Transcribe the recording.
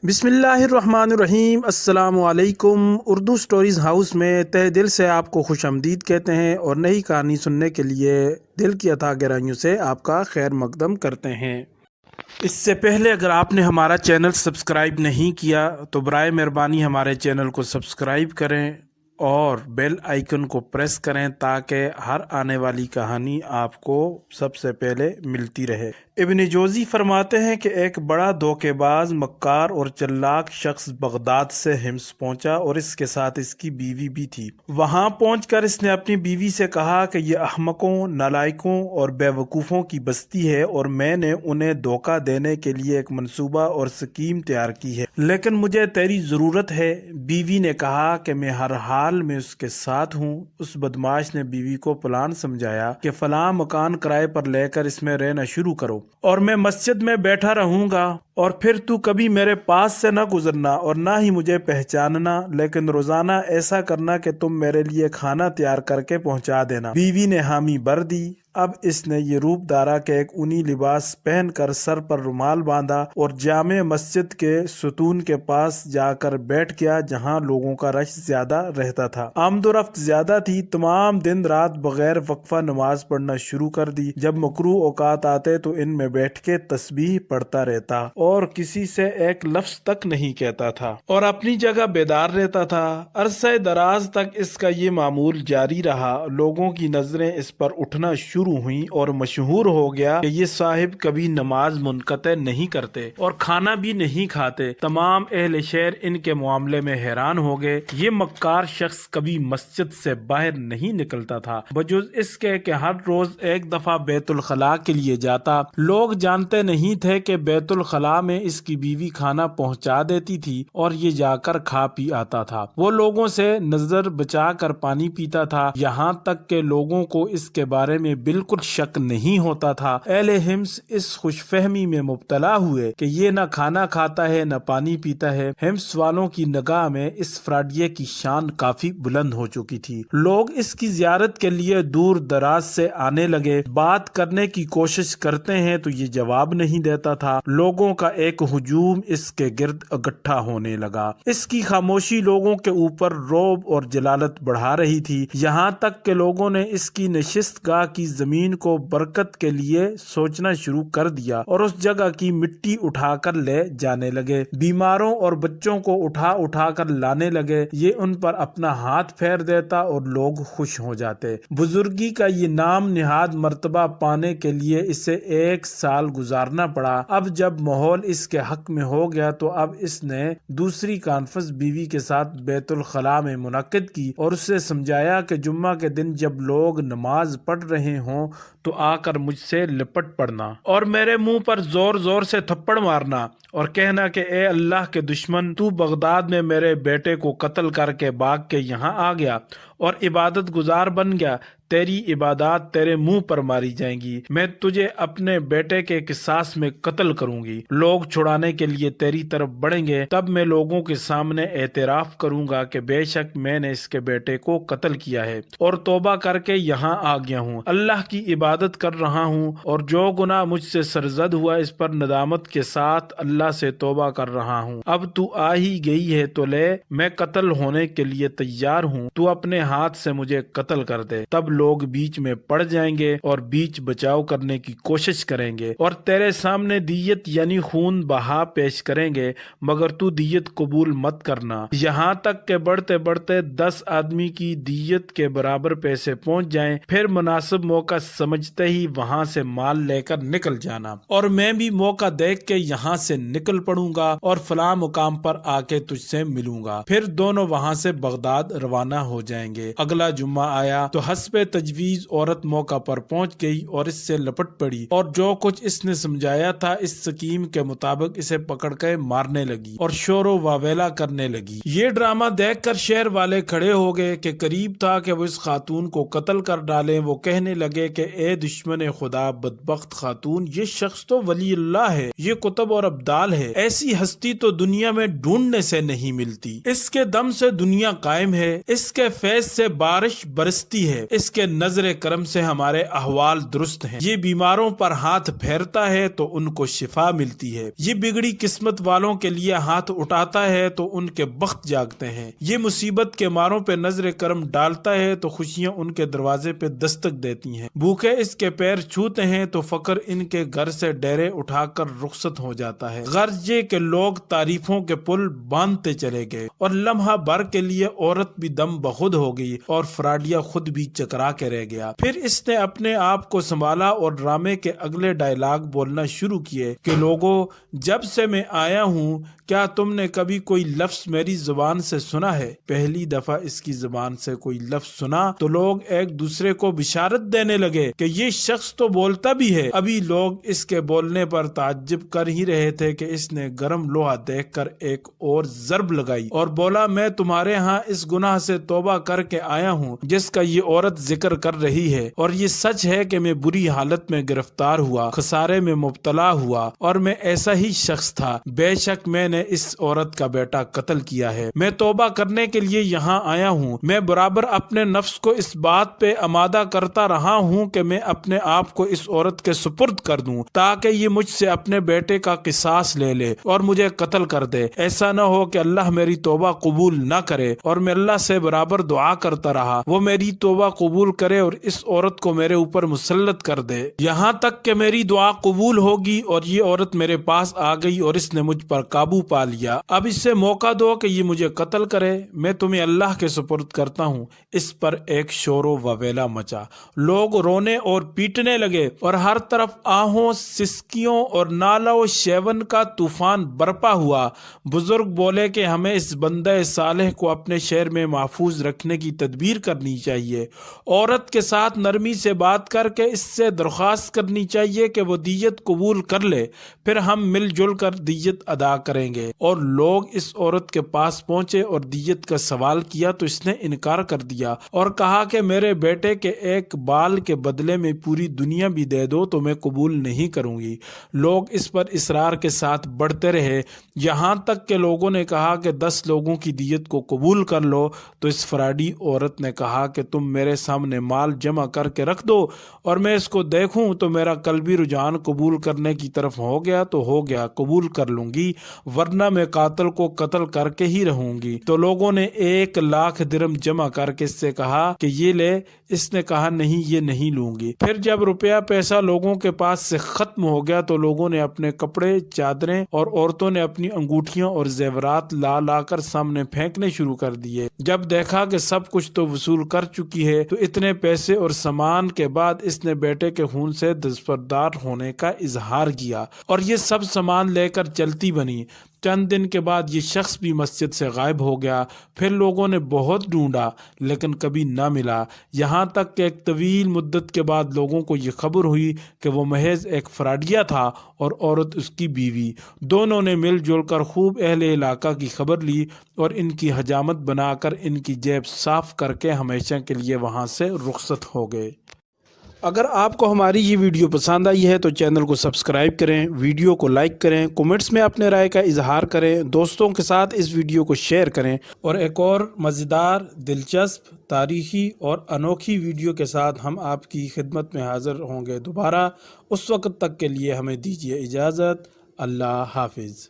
بسم اللہ الرحمن الرحیم۔ السلام علیکم۔ اردو سٹوریز ہاؤس میں تہ دل سے آپ کو خوش آمدید کہتے ہیں اور نئی کہانی سننے کے لیے دل کی عطا گہرائیوں سے آپ کا خیر مقدم کرتے ہیں۔ اس سے پہلے اگر آپ نے ہمارا چینل سبسکرائب نہیں کیا تو برائے مہربانی ہمارے چینل کو سبسکرائب کریں اور بیل آئیکن کو پریس کریں تاکہ ہر آنے والی کہانی آپ کو سب سے پہلے ملتی رہے۔ ابن جوزی فرماتے ہیں کہ ایک بڑا دھوکے باز، مکار اور چلاک شخص بغداد سے حمص پہنچا اور اس کے ساتھ اس کی بیوی بھی تھی۔ وہاں پہنچ کر اس نے اپنی بیوی سے کہا کہ یہ احمقوں، نالائکوں اور بے وقوفوں کی بستی ہے اور میں نے انہیں دھوکہ دینے کے لیے ایک منصوبہ اور سکیم تیار کی ہے، لیکن مجھے تیری ضرورت ہے۔ بیوی نے کہا کہ میں ہر حال میں اس کے ساتھ ہوں۔ اس بدمعاش نے بیوی کو پلان سمجھایا کہ فلاں مکان کرائے پر لے کر اس میں رہنا شروع کرو اور میں مسجد میں بیٹھا رہوں گا اور پھر تو کبھی میرے پاس سے نہ گزرنا اور نہ ہی مجھے پہچاننا، لیکن روزانہ ایسا کرنا کہ تم میرے لیے کھانا تیار کر کے پہنچا دینا۔ بیوی نے حامی بھر دی۔ اب اس نے یہ روپ دارا کہ ایک اونی لباس پہن کر سر پر رومال باندھا اور جامع مسجد کے ستون کے پاس جا کر بیٹھ گیا جہاں لوگوں کا رش زیادہ رہتا تھا۔ آمد و رفت زیادہ تھی۔ تمام دن رات بغیر وقفہ نماز پڑھنا شروع کر دی۔ جب مکروہ اوقات آتے تو ان میں بیٹھ کے تسبیح پڑھتا رہتا اور کسی سے ایک لفظ تک نہیں کہتا تھا اور اپنی جگہ بیدار رہتا تھا۔ عرصہ دراز تک اس کا یہ معمول جاری رہا۔ لوگوں کی نظریں اس پر اٹھنا شروع ہوئیں اور مشہور ہو گیا کہ یہ صاحب کبھی نماز منقطع نہیں کرتے اور کھانا بھی نہیں کھاتے۔ تمام اہل شہر ان کے معاملے میں حیران ہو گئے۔ یہ مکار شخص کبھی مسجد سے باہر نہیں نکلتا تھا بجز اس کے کہ ہر روز ایک دفعہ بیت الخلاء کے لیے جاتا۔ لوگ جانتے نہیں تھے کہ بیت الخلاء میں اس کی بیوی کھانا پہنچا دیتی تھی اور یہ جا کر کھا پی آتا تھا۔ وہ لوگوں سے نظر بچا کر پانی پیتا تھا، یہاں تک کہ لوگوں کو اس کے بارے میں بالکل شک نہیں ہوتا تھا۔ اہل حمص اس خوش فہمی میں مبتلا ہوئے کہ یہ نہ کھانا کھاتا ہے نہ پانی پیتا ہے۔ حمص والوں کی نگاہ میں اس فراڈیے کی شان کافی بلند ہو چکی تھی۔ لوگ اس کی زیارت کے لیے دور دراز سے آنے لگے۔ بات کرنے کی کوشش کرتے ہیں تو یہ جواب نہیں دیتا تھا۔ لوگوں کا ایک ہجوم اس کے گرد اکٹھا ہونے لگا۔ اس کی خاموشی لوگوں کے اوپر رعب اور جلالت بڑھا رہی تھی، یہاں تک کہ لوگوں نے اس کی نشست گاہ کی زمین کو برکت کے لیے سوچنا شروع کر دیا اور اس جگہ کی مٹی اٹھا کر لے جانے لگے۔ بیماروں اور بچوں کو اٹھا اٹھا کر لانے لگے۔ یہ ان پر اپنا ہاتھ پھیر دیتا اور لوگ خوش ہو جاتے۔ بزرگی کا یہ نام نہاد مرتبہ پانے کے لیے اسے 1 سال گزارنا پڑا۔ اب جب ماحول اس کے حق میں ہو گیا تو اب اس نے دوسری کانفرنس بیوی کے ساتھ بیت الخلاء میں منعقد کی اور اسے سمجھایا کہ جمعہ کے دن جب لوگ نماز پڑھ رہے ہوں تو آ کر مجھ سے لپٹ پڑنا اور میرے منہ پر زور زور سے تھپڑ مارنا اور کہنا کہ اے اللہ کے دشمن، تو بغداد میں میرے بیٹے کو قتل کر کے بھاگ کے یہاں آ گیا اور عبادت گزار بن گیا۔ تیری عبادات تیرے منہ پر ماری جائیں گی۔ میں تجھے اپنے بیٹے کے قصاص میں قتل کروں گی۔ لوگ چھڑانے کے لیے تیری طرف بڑھیں گے، تب میں لوگوں کے سامنے اعتراف کروں گا کہ بے شک میں نے اس کے بیٹے کو قتل کیا ہے اور توبہ کر کے یہاں آ گیا ہوں، اللہ کی عبادت کر رہا ہوں اور جو گناہ مجھ سے سرزد ہوا اس پر ندامت کے ساتھ اللہ سے توبہ کر رہا ہوں۔ اب تو آ ہی گئی ہے تو لے، میں قتل ہونے کے لیے تیار ہوں، تو اپنے ہاتھ سے مجھے قتل کر دے۔ تب لوگ بیچ میں پڑ جائیں گے اور بیچ بچاؤ کرنے کی کوشش کریں گے اور تیرے سامنے دیت یعنی خون بہا پیش کریں گے، مگر تو دیت قبول مت کرنا، یہاں تک کہ بڑھتے بڑھتے 10 آدمی کی دیت کے برابر پیسے پہنچ جائیں، پھر مناسب موقع سمجھتے ہی وہاں سے مال لے کر نکل جانا اور میں بھی موقع دیکھ کے یہاں سے نکل پڑوں گا اور فلاں مقام پر آ کے تجھ سے ملوں گا۔ پھر دونوں وہاں سے بغداد روانہ ہو جائیں گے۔ اگلا جمعہ آیا تو حسب تجویز عورت موقع پر پہنچ گئی اور اس سے لپٹ پڑی اور جو کچھ اس نے سمجھایا تھا اس سکیم کے مطابق اسے پکڑ کے مارنے لگی اور شور و واویلا کرنے لگی۔ یہ ڈرامہ دیکھ کر شہر والے کھڑے ہو گئے کہ قریب تھا کہ وہ اس خاتون کو قتل کر ڈالیں۔ وہ کہنے لگے کہ اے دشمن خدا، بدبخت خاتون، یہ شخص تو ولی اللہ ہے، یہ کتب اور ابدال مثال ہے، ایسی ہستی تو دنیا میں ڈھونڈنے سے نہیں ملتی۔ اس کے دم سے دنیا قائم ہے، اس کے فیض سے بارش برستی ہے، اس کے نظر کرم سے ہمارے احوال درست ہیں۔ یہ بیماروں پر ہاتھ پھیرتا ہے تو ان کو شفا ملتی ہے، یہ بگڑی قسمت والوں کے لیے ہاتھ اٹھاتا ہے تو ان کے بخت جاگتے ہیں، یہ مصیبت کے ماروں پہ نظر کرم ڈالتا ہے تو خوشیاں ان کے دروازے پہ دستک دیتی ہیں، بھوکے اس کے پیر چھوتے ہیں تو فقر ان کے گھر سے ڈیرے اٹھا کر رخصت ہو جاتا ہے۔ غرض یہ کہ لوگ تعریفوں کے پل باندھتے چلے گئے اور لمحہ بھر کے لیے عورت بھی دم بخود ہو گئی اور فراڈیا خود بھی چکرا کے رہ گیا۔ پھر اس نے اپنے آپ کو سنبھالا اور ڈرامے کے اگلے ڈائلاگ بولنا شروع کیے کہ لوگوں، جب سے میں آیا ہوں کیا تم نے کبھی کوئی لفظ میری زبان سے سنا ہے؟ پہلی دفعہ اس کی زبان سے کوئی لفظ سنا تو لوگ ایک دوسرے کو بشارت دینے لگے کہ یہ شخص تو بولتا بھی ہے۔ ابھی لوگ اس کے بولنے پر تعجب کر ہی رہے تھے کہ اس نے گرم لوہا دیکھ کر ایک اور ضرب لگائی اور بولا، میں تمہارے ہاں اس گناہ سے توبہ کر کے آیا ہوں جس کا یہ عورت ذکر کر رہی ہے، اور یہ سچ ہے کہ میں بری حالت میں گرفتار ہوا، خسارے میں مبتلا ہوا اور میں ایسا ہی شخص تھا۔ بے شک میں نے اس عورت کا بیٹا قتل کیا ہے۔ میں توبہ کرنے کے لیے یہاں آیا ہوں۔ میں برابر اپنے نفس کو اس بات پہ آمادہ کرتا رہا ہوں کہ میں اپنے آپ کو اس عورت کے سپرد کر دوں تاکہ یہ مجھ سے اپنے بیٹے کا قصاص لے لے اور مجھے قتل کر دے۔ ایسا نہ ہو کہ اللہ میری توبہ قبول نہ کرے، اور میں اللہ سے برابر دعا کرتا رہا وہ میری توبہ قبول کرے اور اس عورت کو میرے اوپر مسلط کر دے، یہاں تک کہ میری دعا قبول ہوگی اور یہ عورت میرے پاس آ گئی اور اس نے مجھ پر قابو پا لیا۔ اب اس سے موقع دو کہ یہ مجھے قتل کرے، میں تمہیں اللہ کے سپرد کرتا ہوں۔ اس پر ایک شور و وویلا مچا، لوگ رونے اور پیٹنے لگے اور ہر طرف آہوں، سسکیوں اور نالہ و شیون کا طوفان برپا ہوا۔ بزرگ بولے کہ ہمیں اس بندہ صالح کو اپنے شہر میں محفوظ رکھنے کی تدبیر کرنی چاہیے، عورت کے ساتھ نرمی سے بات کر کے اس سے درخواست کرنی چاہیے کہ وہ دیت قبول کر لے، پھر ہم مل جل کر دیت ادا کریں گے۔ اور لوگ اس عورت کے پاس پہنچے اور دیت کا سوال کیا تو اس نے انکار کر دیا اور کہا کہ میرے بیٹے کے ایک بال کے بدلے میں پوری دنیا بھی دے دو تو میں قبول نہیں کروں گی۔ لوگ اس پر اصرار کے ساتھ بڑھتے رہے، یہاں تک کہ لوگوں نے کہا کہ 10 لوگوں کی دیت کو قبول کر لو۔ تو اس فراڈی عورت نے کہا کہ تم میرے سامنے مال جمع کر کے رکھ دو اور میں اس کو دیکھوں تو میرا قلبی رجحان قبول کرنے کی طرف ہو گیا تو ہو گیا، قبول کر لوں گی، ورنہ میں قاتل کو قتل کر کے ہی رہوں گی۔ تو لوگوں نے 1,00,000 درم جمع کر کے اس سے کہا کہ یہ لے۔ اس نے کہا نہیں، یہ نہیں لوں گی۔ پھر جب روپیہ پیسہ لوگوں کے پاس سے ختم ہو گیا تو لوگوں نے اپنے کپڑے، چادریں اور عورتوں نے اپنی انگوٹھیاں اور زیورات لا کر سامنے پھینکنے شروع کر دیے۔ جب دیکھا کہ سب کچھ تو وصول کر چکی ہے تو اتنے پیسے اور سامان کے بعد اس نے بیٹے کے خون سے دستبردار ہونے کا اظہار کیا اور یہ سب سامان لے کر چلتی بنی۔ چند دن کے بعد یہ شخص بھی مسجد سے غائب ہو گیا۔ پھر لوگوں نے بہت ڈھونڈا لیکن کبھی نہ ملا، یہاں تک کہ ایک طویل مدت کے بعد لوگوں کو یہ خبر ہوئی کہ وہ محض ایک فراڈیا تھا اور عورت اس کی بیوی۔ دونوں نے مل جل کر خوب اہل علاقہ کی خبر لی اور ان کی حجامت بنا کر ان کی جیب صاف کر کے ہمیشہ کے لیے وہاں سے رخصت ہو گئے۔ اگر آپ کو ہماری یہ ویڈیو پسند آئی ہے تو چینل کو سبسکرائب کریں، ویڈیو کو لائک کریں، کومنٹس میں اپنے رائے کا اظہار کریں، دوستوں کے ساتھ اس ویڈیو کو شیئر کریں، اور ایک اور مزیدار، دلچسپ، تاریخی اور انوکھی ویڈیو کے ساتھ ہم آپ کی خدمت میں حاضر ہوں گے دوبارہ۔ اس وقت تک کے لیے ہمیں دیجیے اجازت۔ اللہ حافظ۔